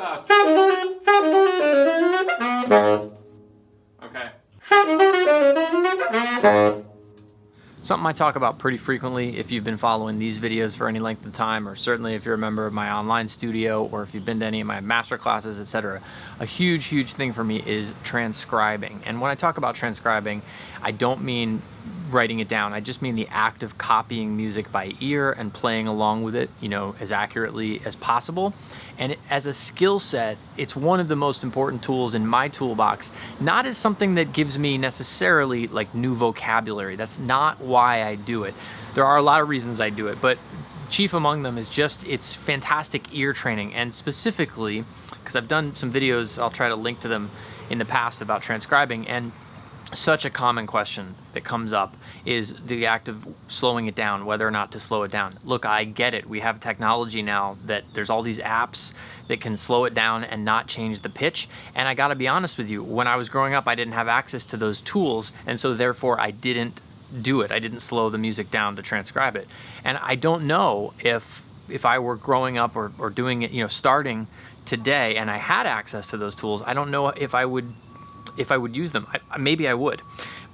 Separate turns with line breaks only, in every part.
fast. Okay. Something I talk about pretty frequently if you've been following these videos for any length of time, or certainly if you're a member of my online studio, or if you've been to any of my master classes, etc. A huge thing for me is transcribing. And when I talk about transcribing, I don't mean writing it down. I just mean the act of copying music by ear and playing along with it, you know, as accurately as possible. And as a skill set, it's one of the most important tools in my toolbox, not as something that gives me necessarily like new vocabulary. That's not why I do it. There are a lot of reasons I do it, but chief among them is just it's fantastic ear training. And specifically, because I've done some videos, I'll try to link to them in the past about transcribing, and such a common question that comes up is the act of slowing it down, whether or not to slow it down. Look, I get it. We have technology now that there's all these apps that can slow it down and not change the pitch. And I gotta be honest with you, when I was growing up, I didn't have access to those tools, and so therefore I didn't do it. I didn't slow the music down to transcribe it. And I don't know if I were growing up or doing it, you know, starting today, and I had access to those tools, I don't know if I would use them. Maybe I would,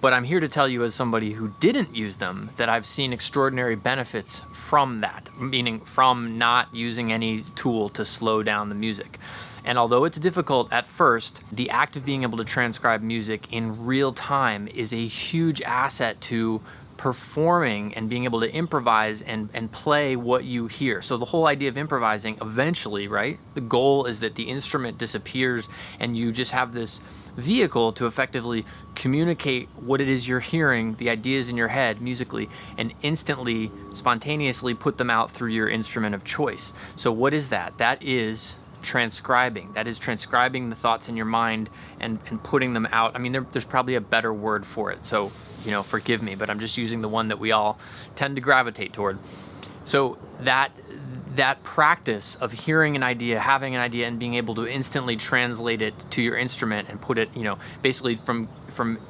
but I'm here to tell you as somebody who didn't use them that I've seen extraordinary benefits from that, meaning from not using any tool to slow down the music. And although it's difficult at first, the act of being able to transcribe music in real time is a huge asset to performing and being able to improvise and play what you hear. So the whole idea of improvising eventually, right? The goal is that the instrument disappears and you just have this vehicle to effectively communicate what it is you're hearing, the ideas in your head musically, and instantly, spontaneously put them out through your instrument of choice. So what is that? That is transcribing. That is transcribing the thoughts in your mind and putting them out. I mean, there's probably a better word for it, so, you know, forgive me, but I'm just using the one that we all tend to gravitate toward. So that practice of hearing an idea, having an idea, and being able to instantly translate it to your instrument and put it, you know, basically from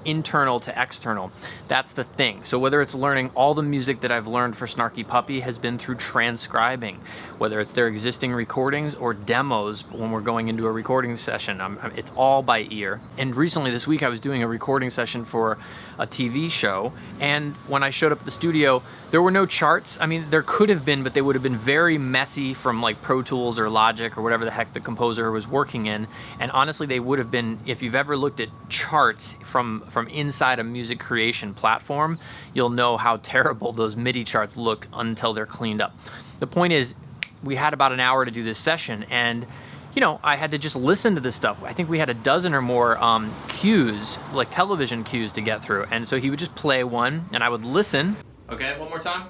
internal to external, that's the thing. So whether it's learning, all the music that I've learned for Snarky Puppy has been through transcribing, whether it's their existing recordings or demos when we're going into a recording session, it's all by ear. And recently this week I was doing a recording session for a TV show, and when I showed up at the studio, there were no charts. I mean, there could have been, but they would have been very messy from like Pro Tools or Logic or whatever the heck the composer was working in. And honestly, they would have been, if you've ever looked at charts from inside a music creation platform, you'll know how terrible those MIDI charts look until they're cleaned up. The point is, we had about an hour to do this session, and you know, I had to just listen to this stuff. I think we had a dozen or more cues, like television cues to get through. And so he would just play one and I would listen. Okay, one more time.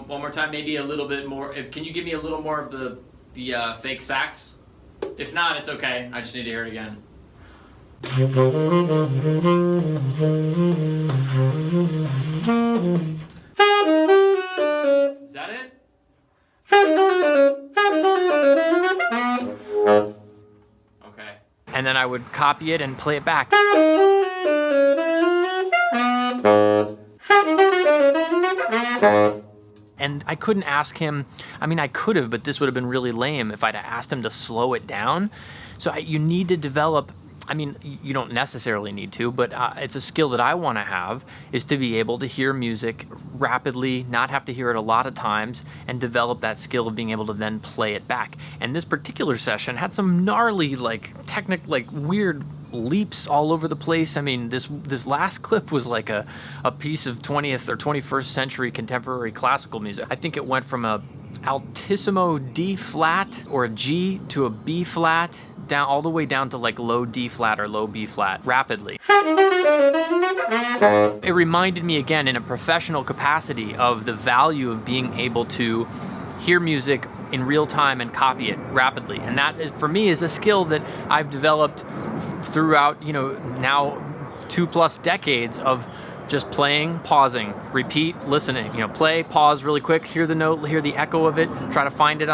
One more time, maybe a little bit more. Can you give me a little more of the fake sax? If not, it's okay. I just need to hear it again. Is that it? Okay. And then I would copy it and play it back. And I couldn't ask him, I mean, I could have, but this would have been really lame if I'd asked him to slow it down. So you need to develop, I mean, you don't necessarily need to, but it's a skill that I want to have, is to be able to hear music rapidly, not have to hear it a lot of times, and develop that skill of being able to then play it back. And this particular session had some gnarly, weird leaps all over the place. I mean, this last clip was like a piece of 20th or 21st century contemporary classical music. I think it went from a altissimo D flat or a G to a B flat, down all the way down to like low D flat or low B flat rapidly. It reminded me again in a professional capacity of the value of being able to hear music in real time and copy it rapidly. And that is, for me, is a skill that I've developed throughout, you know, now 2+ decades of just playing, pausing, repeat, listening, you know, play, pause really quick, hear the note, hear the echo of it, try to find it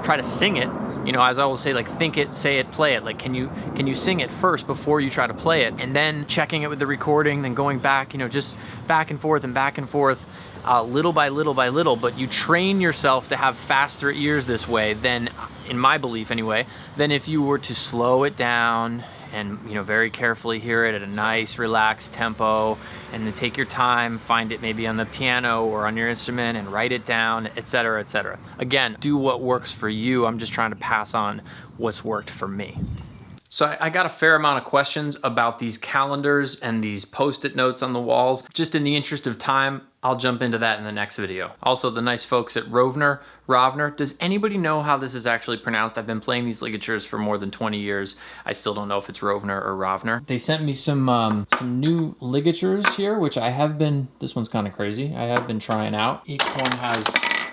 try to sing it, You know, as I will say, like, think it, say it, play it. Like, can you sing it first before you try to play it? And then checking it with the recording, then going back, you know, just back and forth, little by little by little. But you train yourself to have faster ears this way than, in my belief anyway, than if you were to slow it down and, you know, very carefully hear it at a nice relaxed tempo, and then take your time, find it maybe on the piano or on your instrument and write it down, etc., etc. Again, do what works for you. I'm just trying to pass on what's worked for me. So I got a fair amount of questions about these calendars and these post-it notes on the walls. Just in the interest of time, I'll jump into that in the next video. Also, the nice folks at Rovner, does anybody know how this is actually pronounced? I've been playing these ligatures for more than 20 years. I still don't know if it's Rovner or Rovner. They sent me some new ligatures here, which I have been, this one's kind of crazy, I have been trying out. Each one has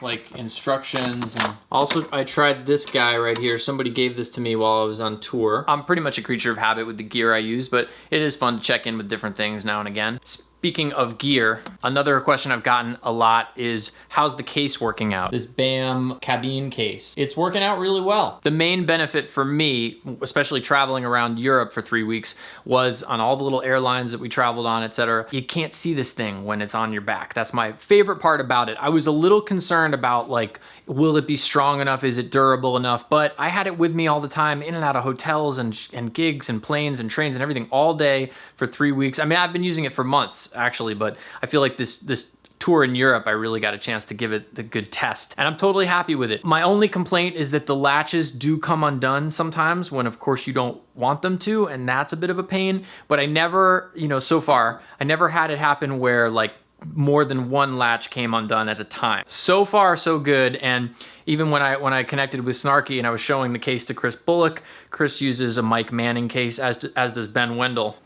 like instructions, and also I tried this guy right here. Somebody gave this to me while I was on tour. I'm pretty much a creature of habit with the gear I use, but it is fun to check in with different things now and again. Speaking of gear, another question I've gotten a lot is, how's the case working out? This BAM cabine case. It's working out really well. The main benefit for me, especially traveling around Europe for 3 weeks, was on all the little airlines that we traveled on, etc. You can't see this thing when it's on your back. That's my favorite part about it. I was a little concerned about, like, will it be strong enough? Is it durable enough? But I had it with me all the time, in and out of hotels and gigs and planes and trains and everything all day for 3 weeks. I mean, I've been using it for months actually, but I feel like this tour in Europe, I really got a chance to give it the good test, and I'm totally happy with it. My only complaint is that the latches do come undone sometimes when, of course, you don't want them to, and that's a bit of a pain. But I never, you know, so far, I never had it happen where, like, more than one latch came undone at a time. So far, so good. And even when I connected with Snarky and I was showing the case to Chris Bullock, Chris uses a Mike Manning case, as does Ben Wendel.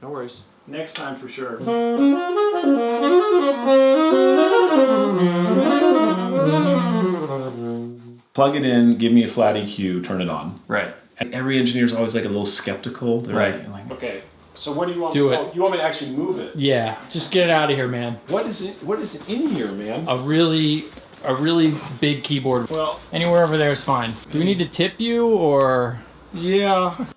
No worries.
Next time for sure. Plug it in, give me a flat EQ, turn it on.
Right.
And every engineer's always like a little skeptical. They're
right.
Like,
okay. So what do you want?
Do it.
Oh, you want me to actually move it?
Yeah. Just get it out of here, man.
What is it? What is in here, man?
A really big keyboard.
Well,
anywhere over there is fine. Do we need to tip you or?
Yeah.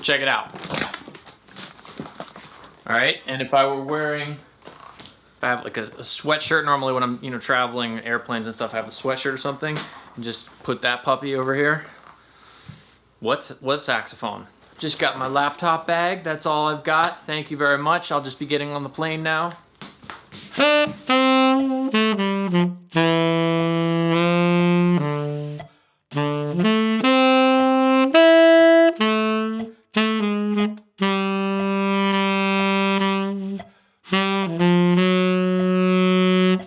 Check it out. All right, and if I were wearing, if I have like a sweatshirt, normally when I'm, you know, traveling airplanes and stuff, I have a sweatshirt or something, and just put that puppy over here. What's saxophone? Just got my laptop bag, that's all I've got. Thank you very much. I'll just be getting on the plane now.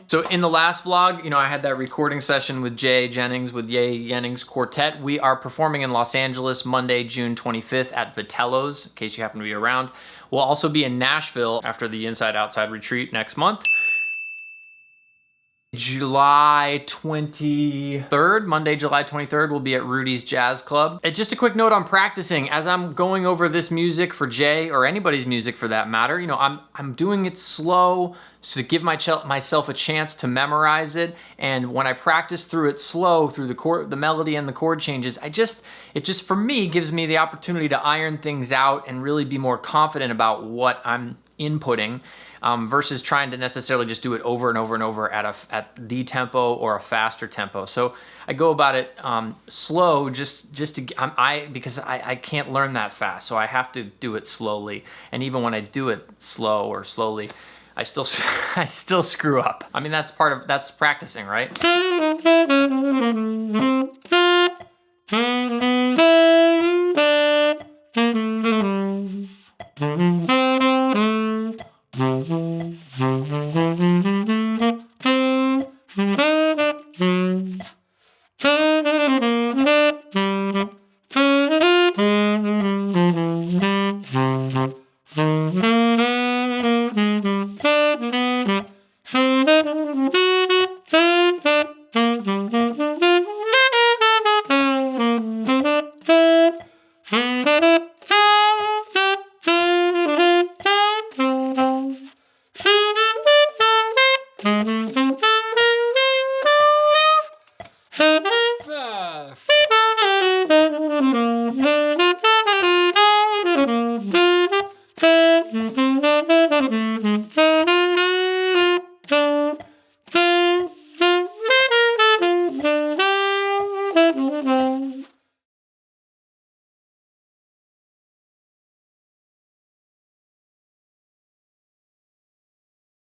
So in the last vlog, you know, I had that recording session with Jay Jennings with Ye Jennings Quartet. We are performing in Los Angeles Monday, June 25th at Vitello's, in case you happen to be around. We'll also be in Nashville after the Inside Outside retreat next month. July 23rd, Monday, July 23rd, we'll be at Rudy's Jazz Club. And just a quick note on practicing. As I'm going over this music for Jay, or anybody's music for that matter, you know, I'm doing it slow, so to give myself a chance to memorize it. And when I practice through it slow, through the melody and the chord changes, it just for me gives me the opportunity to iron things out and really be more confident about what I'm inputting. Versus trying to necessarily just do it over and over and over at the tempo or a faster tempo. So I go about it slow, because I can't learn that fast, so I have to do it slowly. And even when I do it slow or slowly, I still screw up. I mean, that's practicing, right?